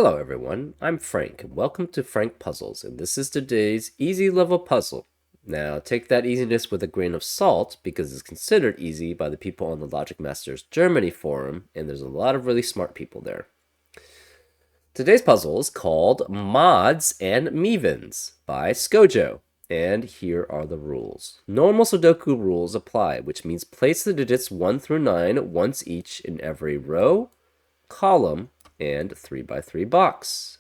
Hello everyone, I'm Frank, and welcome to Frank Puzzles, and this is today's easy level puzzle. Now, take that easiness with a grain of salt, because it's considered easy by the people on the Logic Masters Germany forum, and there's a lot of really smart people there. Today's puzzle is called Mods and Mevens by Skojo, and here are the rules. Normal Sudoku rules apply, which means place the digits 1 through 9 once each in every row, column, and 3x3 box.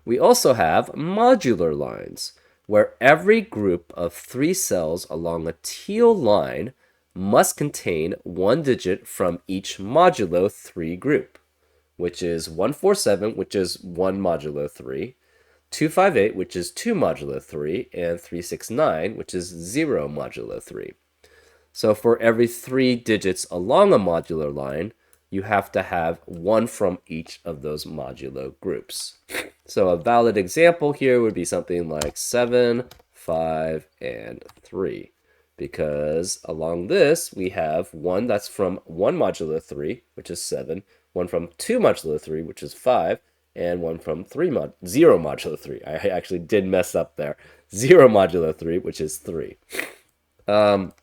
We also have modular lines, where every group of 3 cells along a teal line must contain one digit from each modulo 3 group, which is 147, which is 1 modulo 3, 258, which is 2 modulo 3, and 369, which is 0 modulo 3. So for every 3 digits along a modular line, you have to have one from each of those modulo groups. So a valid example here would be something like 7, 5, and 3. Because along this, we have one that's from 1 modulo 3, which is 7, one from 2 modulo 3, which is 5, and one from 0 modulo 3. I actually did mess up there. 0 modulo 3, which is 3. And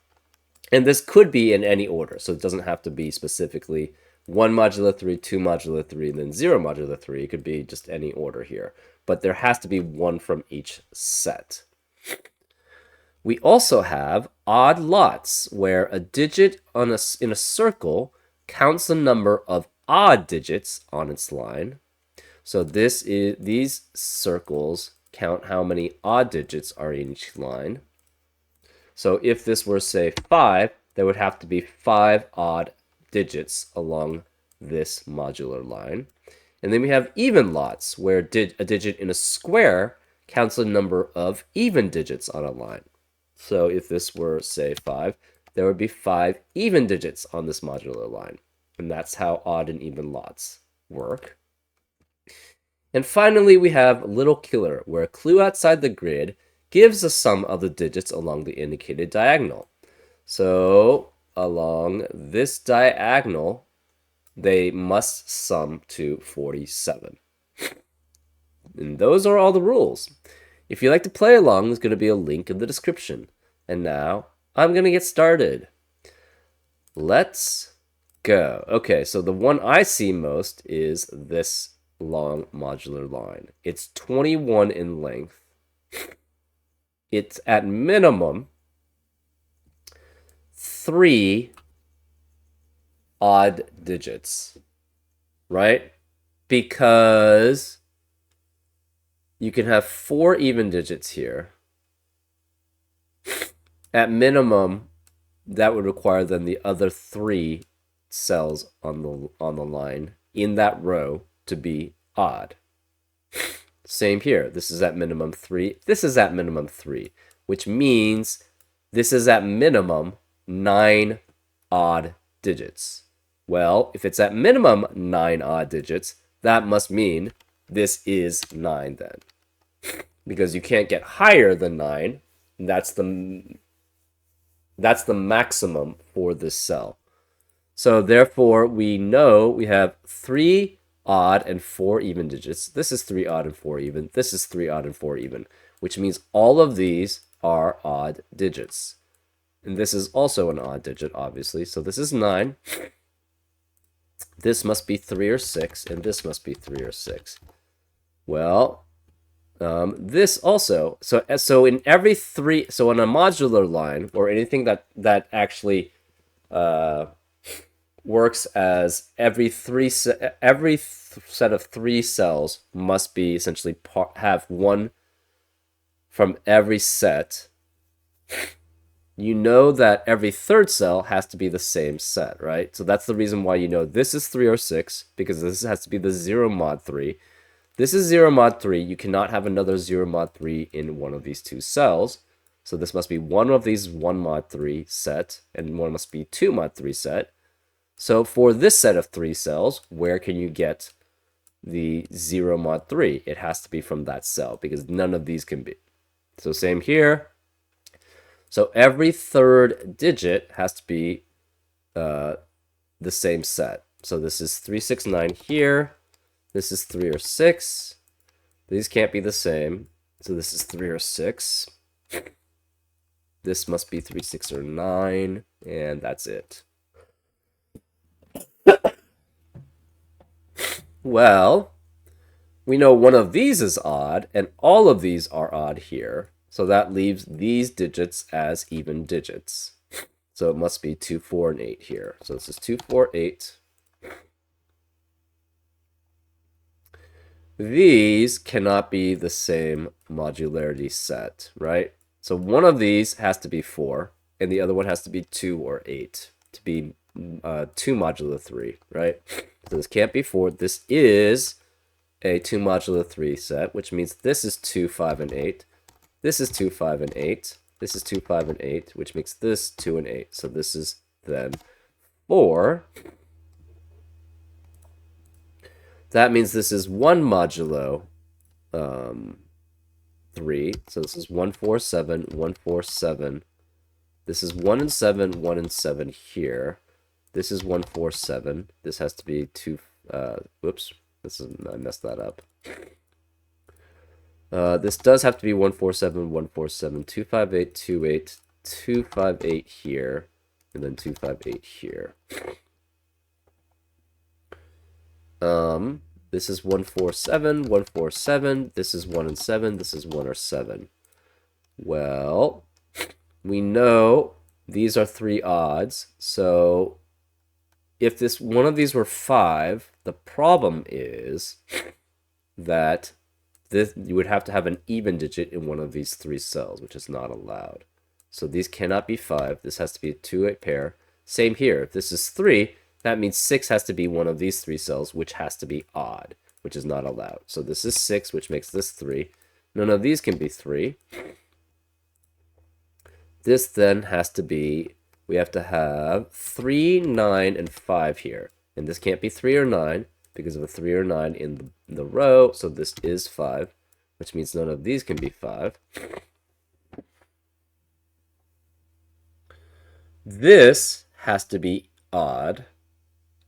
this could be in any order, so it doesn't have to be specifically 1 modulo 3, 2 modulo 3, and then 0 modulo 3. It could be just any order here. But there has to be one from each set. We also have odd lots, where a digit in a circle counts the number of odd digits on its line. So these circles count how many odd digits are in each line. So if this were, say, 5, there would have to be 5 odd digits along this modular line. And then we have even lots, where a digit in a square counts the number of even digits on a line. So if this were, say, 5, there would be 5 even digits on this modular line. And that's how odd and even lots work. And finally, we have little killer, where a clue outside the grid gives the sum of the digits along the indicated diagonal. So along this diagonal, they must sum to 47. And those are all the rules. If you'd like to play along, there's going to be a link in the description. And now, I'm going to get started. Let's go. Okay, so the one I see most is this long modular line. It's 21 in length. It's at minimum 3 odd digits, right? Because you can have 4 even digits here. At minimum, that would require then the other 3 cells on the line in that row to be odd. Same here. This is at minimum 3. This is at minimum 3, which means this is at minimum 9 odd digits. Well, if it's at minimum 9 odd digits, that must mean this is 9 then. Because you can't get higher than 9. That's the maximum for this cell. So therefore, we know we have 3 odd and 4 even digits. This is 3 odd and 4 even. This is 3 odd and 4 even, which means all of these are odd digits. And this is also an odd digit, obviously. So this is 9. This must be 3 or 6, and this must be 3 or 6. Well, this also, so in every 3, so on a modular line, or anything that actually works as every set of 3 cells must be essentially have one from every set. You know that every 3rd cell has to be the same set, right? So that's the reason why you know this is 3 or 6, because this has to be the 0 mod 3. This is 0 mod 3. You cannot have another 0 mod 3 in one of these 2 cells. So this must be one of these 1 mod 3 set, and one must be 2 mod 3 set. So for this set of 3 cells, where can you get the 0 mod 3? It has to be from that cell, because none of these can be. So same here. So every 3rd digit has to be the same set. So this is 369 here. This is 3 or 6. These can't be the same. So this is 3 or 6. This must be 3, 6, or 9. And that's it. Well, we know one of these is odd, and all of these are odd here. So that leaves these digits as even digits. So it must be 2, 4, and 8 here. So this is 2, 4, 8. These cannot be the same modularity set, right? So one of these has to be 4, and the other one has to be 2 or 8 to be 2 modulo 3, right? So this can't be 4. This is a 2 modulo 3 set, which means this is 2, 5, and 8. This is 2, 5, and 8. This is 2, 5, and 8, which makes this 2 and 8. So this is then 4. That means this is 1 modulo 3. So this is 1, 4, 7, 1, 4, 7. This is 1 and 7, 1 and 7 here. This is 1, 4, 7. This has to be 2. Whoops. I messed that up. This does have to be 1, 4, 7, 1, 4, 7, 2, 5, 8, 2, 8, 2, 5, 8 here, and then 2, 5, 8 here. This is 1, 4, 7, 1, 4, 7. This is 1 and 7. This is 1 or 7. Well, we know these are 3 odds. So if this one of these were 5, the problem is that you would have to have an even digit in one of these 3 cells, which is not allowed. So these cannot be 5. This has to be a 2-8 pair. Same here. If this is 3, that means 6 has to be one of these 3 cells, which has to be odd, which is not allowed. So this is 6, which makes this 3. None of these can be 3. This then has to be, we have to have 3, 9, and 5 here. And this can't be 3 or 9 because of a 3 or 9 in the row. So this is 5, which means none of these can be 5. This has to be odd.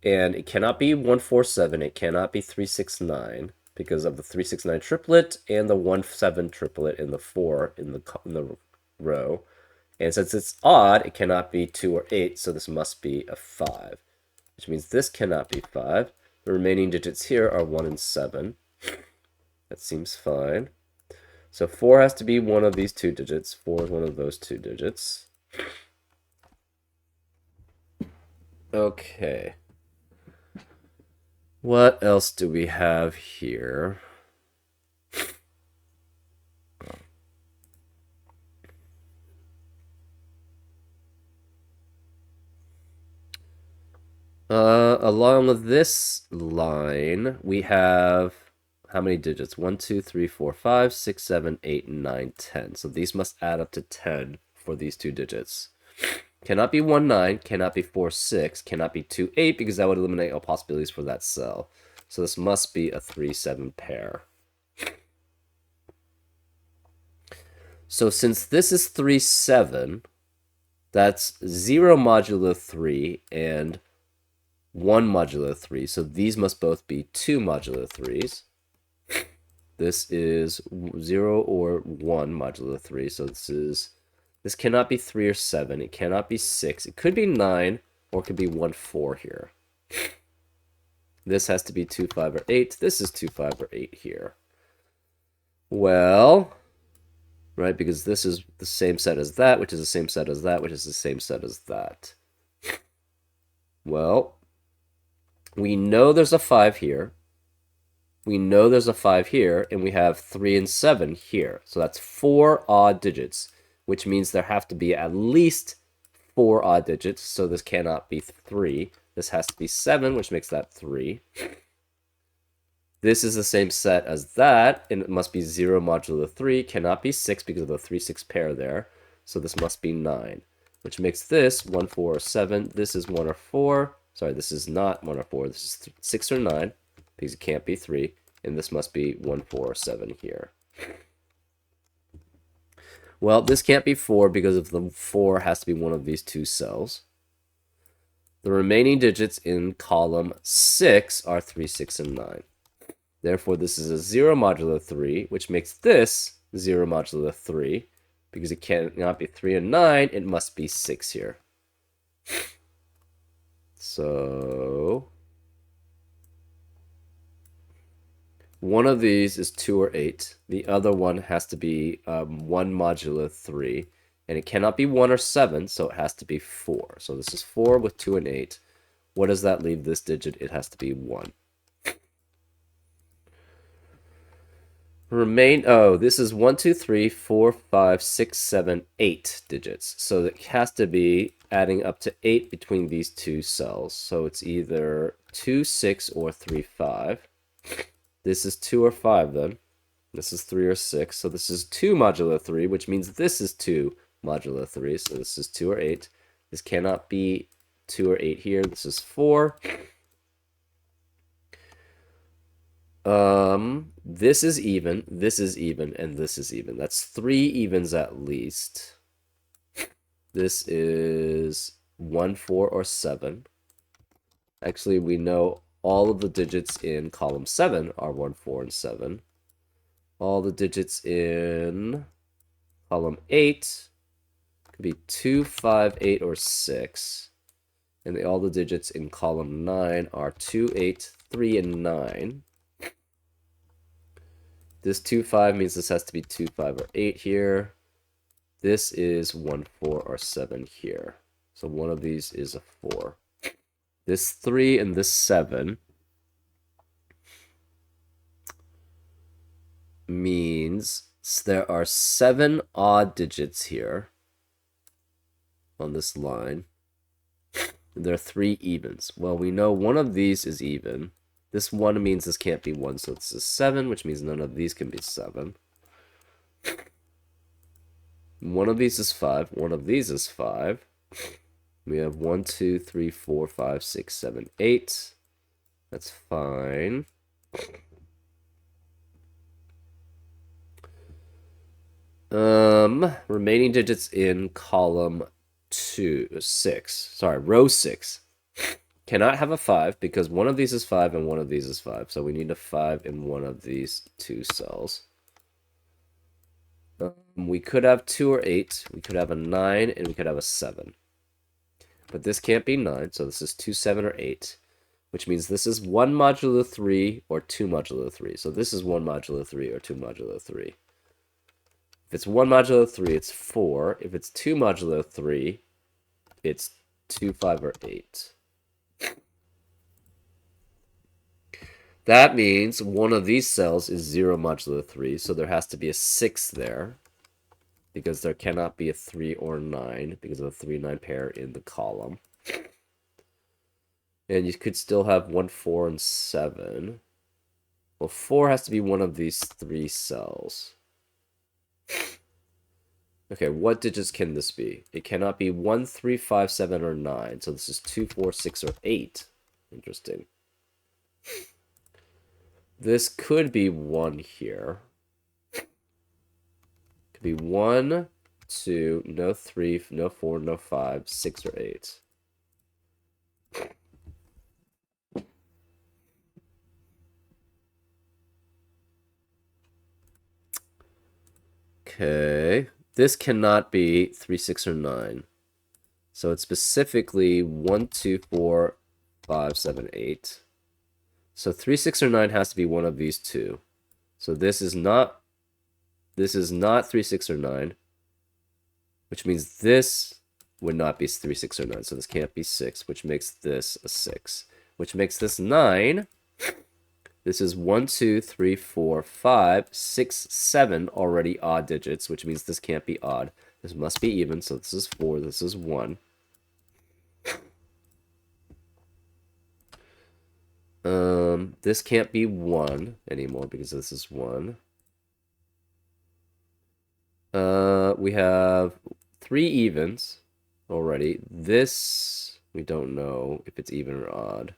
And it cannot be 1, 4, 7. It cannot be 3, 6, 9 because of the 3, 6, 9 triplet and the 1, 7 triplet in the 4 in the row. And since it's odd, it cannot be 2 or 8, so this must be a 5, which means this cannot be 5. The remaining digits here are 1 and 7. That seems fine. So 4 has to be one of these 2 digits. 4 is one of those 2 digits. Okay. What else do we have here? Along this line, we have how many digits? 1, 2, 3, 4, 5, 6, 7, 8, 9, 10. So these must add up to 10 for these 2 digits. Cannot be 1, 9, cannot be 4, 6, cannot be 2, 8, because that would eliminate all possibilities for that cell. So this must be a 3, 7 pair. So since this is 3, 7, that's 0 modulo 3 and 1 modulo 3. So these must both be 2 modulo 3s. This is 0 or 1 modulo 3. So this cannot be 3 or 7. It cannot be 6. It could be 9 or it could be 1, 4 here. This has to be 2, 5, or 8. This is 2, 5, or 8 here. Well, right, because this is the same set as that, which is the same set as that, which is the same set as that. Well, we know there's a 5 here. We know there's a 5 here, and we have 3 and 7 here. So that's 4 odd digits, which means there have to be at least 4 odd digits. So this cannot be 3. This has to be 7, which makes that 3. This is the same set as that, and it must be 0 modulo 3. Cannot be 6 because of the 3, 6 pair there. So this must be 9, which makes this 1, 4, or 7. This is 1 or 4. Sorry, this is not 1 or 4. This is 6 or 9 because it can't be 3. And this must be 1, 4, or 7 here. Well, this can't be 4 because of the 4 has to be one of these 2 cells. The remaining digits in column 6 are 3, 6, and 9. Therefore, this is a 0 modulo 3, which makes this 0 modulo 3. Because it cannot be 3 and 9, it must be 6 here. So one of these is 2 or 8. The other one has to be 1 modulo 3. And it cannot be 1 or 7, so it has to be 4. So this is 4 with 2 and 8. What does that leave this digit? It has to be 1. This is 1, 2, 3, 4, 5, 6, 7, 8 digits. So it has to be adding up to 8 between these two cells. So it's either 2, 6, or 3, 5. This is 2 or 5 then. This is 3 or 6. So this is 2 modulo 3, which means this is 2 modulo 3. So this is 2 or 8. This cannot be 2 or 8 here. This is 4. This is even, and this is even. That's 3 evens at least. This is 1, 4, or 7. Actually, we know all of the digits in column 7 are 1, 4, and 7. All the digits in column 8 could be 2, 5, 8, or 6. And all the digits in column 9 are 2, 8, 3, and 9. This 2, 5 means this has to be 2, 5, or 8 here. This is 1, 4, or 7 here. So one of these is a 4. This 3 and this 7 means there are 7 odd digits here on this line. And there are 3 evens. Well, we know one of these is even. This 1 means this can't be 1, so this is 7, which means none of these can be 7. One of these is 5. One of these is 5. We have 1, 2, 3, 4, 5, 6, 7, 8. That's fine. Remaining digits in column 6. Sorry, row 6. Cannot have a 5 because one of these is 5 and one of these is 5. So we need a 5 in one of these two cells. We could have 2 or 8. We could have a 9 and we could have a 7. But this can't be 9, so this is 2, 7, or 8. Which means this is 1 modulo 3 or 2 modulo 3. So this is 1 modulo 3 or 2 modulo 3. If it's 1 modulo 3, it's 4. If it's 2 modulo 3, it's 2, 5, or 8. That means one of these cells is 0 modulo 3, so there has to be a 6 there. Because there cannot be a 3 or 9 because of the 3-9 pair in the column. And you could still have 1, 4, and 7. Well, 4 has to be one of these 3 cells. Okay, what digits can this be? It cannot be 1, 3, 5, 7, or 9. So this is 2, 4, 6, or 8. Interesting. This could be 1 here. Could be 1, 2, no 3, no 4, no 5, 6, or 8. Okay. This cannot be 3, 6, or 9. So it's specifically 1, 2, 4, 5, 7, 8. So 3, 6, or 9 has to be one of these two. So this is not 3, 6, or 9. Which means this would not be 3, 6, or 9. So this can't be 6, which makes this a 6. Which makes this 9. This is 1, 2, 3, 4, 5, 6, 7 already odd digits, which means this can't be odd. This must be even, so this is 4, this is 1. This can't be 1 anymore because this is 1. We have 3 evens already. This, we don't know if it's even or odd.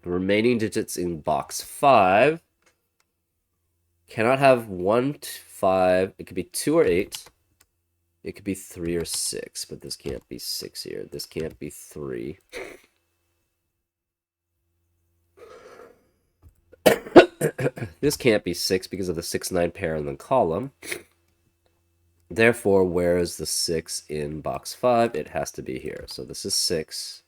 The remaining digits in box 5 cannot have 1, 5. It could be 2 or 8. It could be 3 or 6, but this can't be 6 here. This can't be 3. This can't be 6 because of the 6-9 pair in the column. Therefore, where is the 6 in box 5? It has to be here. So this is 6.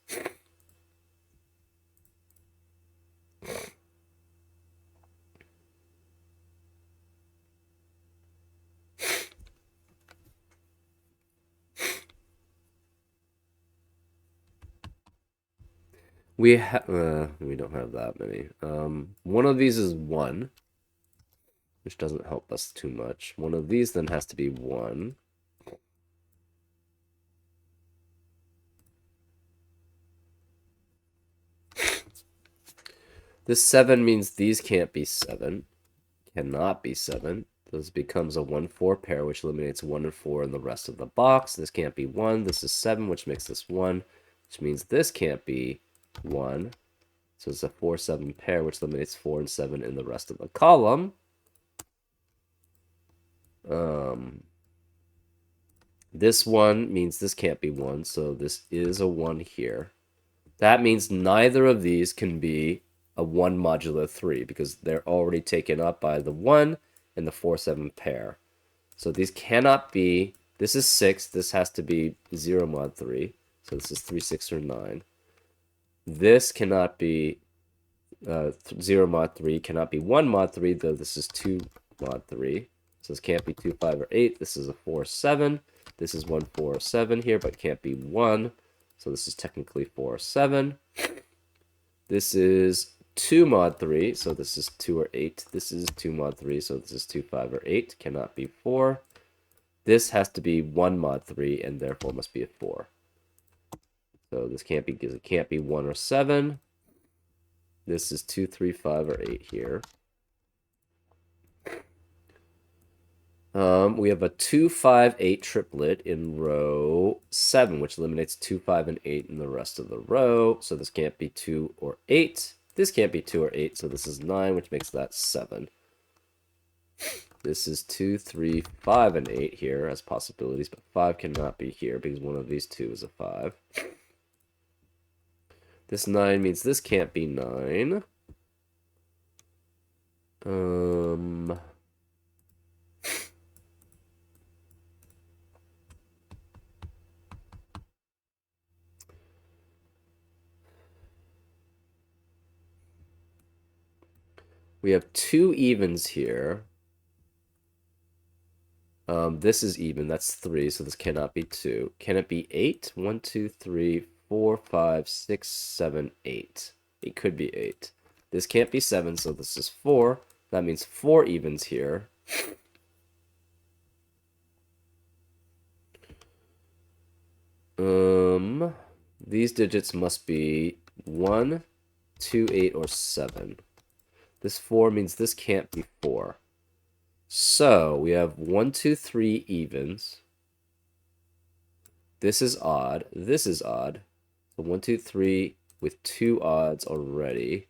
We don't have that many. One of these is 1, which doesn't help us too much. One of these then has to be 1. This 7 means these can't be 7. Cannot be 7. This becomes a 1-4 pair, which eliminates 1 and 4 in the rest of the box. This can't be 1. This is 7, which makes this 1, which means this can't be 1. So it's a 4-7 pair, which eliminates 4 and 7 in the rest of the column. This 1 means this can't be 1, so this is a 1 here. That means neither of these can be a 1 modulo 3 because they're already taken up by the 1 and the 4-7 pair. So these cannot be, this is 6, this has to be 0 mod 3. So this is 3, 6, or 9. This cannot be 0 mod 3, cannot be 1 mod 3, though this is 2 mod 3. So this can't be 2, 5, or 8. This is a 4, 7. This is 1, 4, or 7 here, but can't be 1. So this is technically 4, or 7. This is 2 mod 3, so this is 2 or 8. This is 2 mod 3, so this is 2, 5, or 8. Cannot be 4. This has to be 1 mod 3, and therefore must be a 4. So this can't be, because it can't be 1 or 7. This is 2, 3, 5, or 8 here. We have a 2, 5, 8 triplet in row 7, which eliminates 2, 5, and 8 in the rest of the row. So this can't be 2 or 8. This can't be 2 or 8, so this is 9, which makes that 7. This is 2, 3, 5, and 8 here as possibilities, but 5 cannot be here because one of these two is a 5. This 9 means this can't be 9. We have 2 evens here. This is even, that's 3, so this cannot be 2. Can it be 8? 1, 2, 3, 4, 5, 6, 7, 8. It could be 8. This can't be 7, so this is 4. That means 4 evens here. These digits must be 1, 2, 8, or 7. This 4 means this can't be 4. So we have 1, 2, 3 evens. This is odd. This is odd. So 1, 2, 3 with 2 odds already.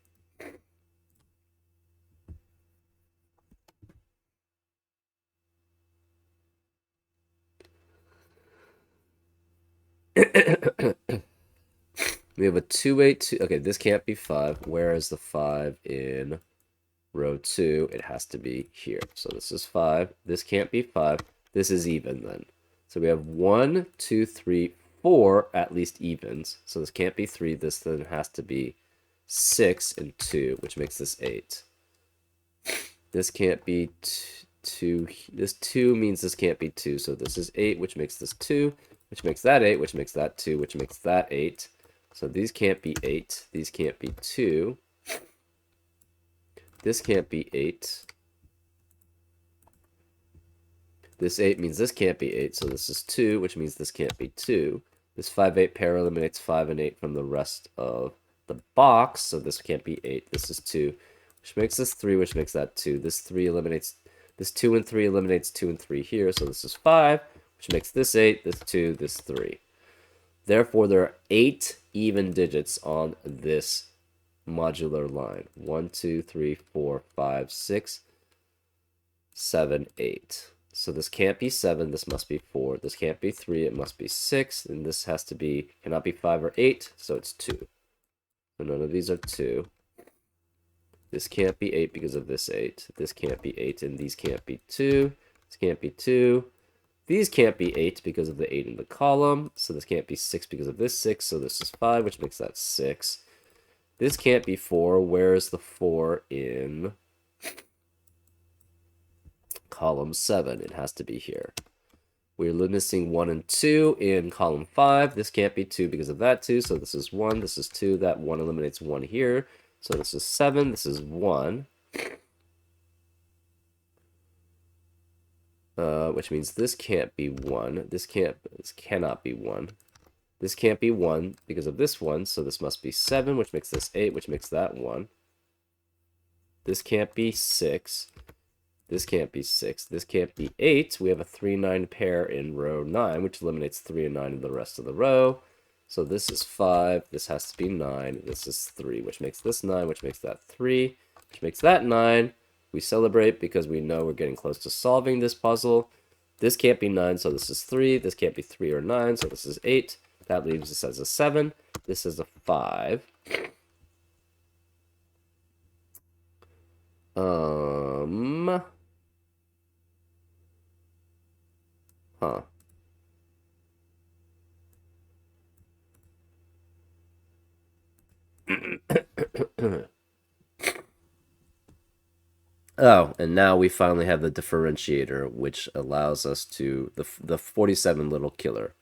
We have a 2, 8, 2. Okay, this can't be 5. Where is the 5 in row 2? It has to be here. So this is 5. This can't be 5. This is even then. So we have 1, 2, 3, 4 at least evens. So this can't be 3. This then has to be 6 and 2, which makes this 8. This can't be 2. This 2 means this can't be 2. So this is 8, which makes this 2, which makes that 8, which makes that 2, which makes that 8. So these can't be 8. These can't be 2. This can't be 8. This 8 means this can't be 8, so this is 2, which means this can't be 2. This 5, 8 pair eliminates 5 and 8 from the rest of the box, so this can't be 8. This is 2, which makes this 3, which makes that 2. This 3 eliminates, this 2 and 3 eliminates 2 and 3 here, so this is 5, which makes this 8, this 2, this 3. Therefore, there are 8 even digits on this modular line. 1, 2, 3, 4, 5, 6, 7, 8. So this can't be 7, this must be 4. This can't be 3, it must be 6. And this has to be, cannot be 5 or 8, so it's 2. So none of these are 2. This can't be 8 because of this 8. This can't be 8, and these can't be 2. This can't be 2. These can't be 8 because of the 8 in the column. So this can't be 6 because of this 6. So this is 5, which makes that 6. This can't be 4. Where is the 4 in column 7? It has to be here. We're missing 1 and 2 in column 5. This can't be 2 because of that 2. So this is 1. This is 2. That 1 eliminates 1 here. So this is 7. This is 1. Which means this can't be 1. This cannot be 1. This can't be 1 because of this 1, so this must be 7, which makes this 8, which makes that 1. This can't be 6. This can't be 6. This can't be 8. We have a 3-9 pair in row 9, which eliminates 3 and 9 in the rest of the row. So this is 5. This has to be 9. This is 3, which makes this 9, which makes that 3, which makes that 9. We celebrate because we know we're getting close to solving this puzzle. This can't be 9, so this is 3. This can't be 3 or 9, so this is 8. That leaves us as a 7. This is a 5. Huh. Oh, and now we finally have the differentiator, which allows us to the 47 little killer.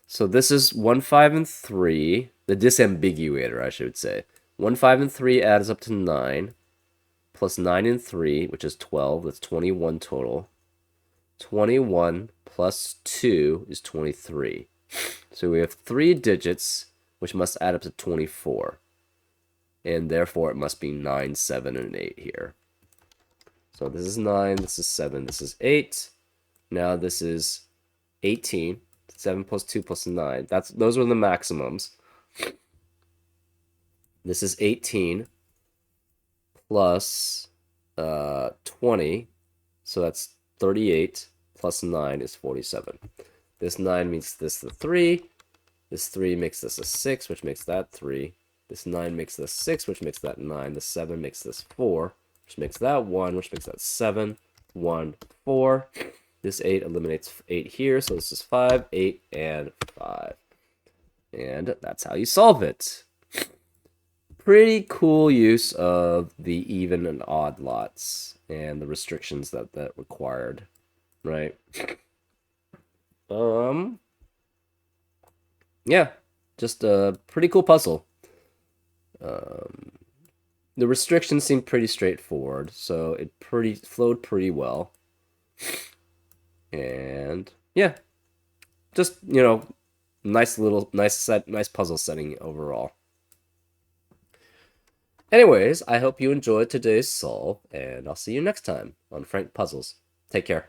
So this is 1, 5, and 3. The disambiguator, I should say. 1, 5, and 3 adds up to 9. Plus 9 and 3, which is 12. That's 21 total. 21 plus 2 is 23. So we have 3 digits, which must add up to 24. And therefore, it must be 9, 7, and 8 here. So this is 9, this is 7, this is 8. Now this is 18. 7 plus 2 plus 9. Those are the maximums. This is 18 plus 20. So that's 38 plus 9 is 47. This 9 makes this the 3. This 3 makes this a 6, which makes that 3. This 9 makes this 6, which makes that 9. The 7 makes this 4, which makes that 1, which makes that 7. 1, 4. This 8 eliminates 8 here, so this is 5, 8, and 5. And that's how you solve it. Pretty cool use of the even and odd lots and the restrictions that required, right? Yeah, just a pretty cool puzzle. The restrictions seemed pretty straightforward, so it flowed pretty well. And yeah, just, nice puzzle setting overall. Anyways, I hope you enjoyed today's solve, and I'll see you next time on Frank Puzzles. Take care.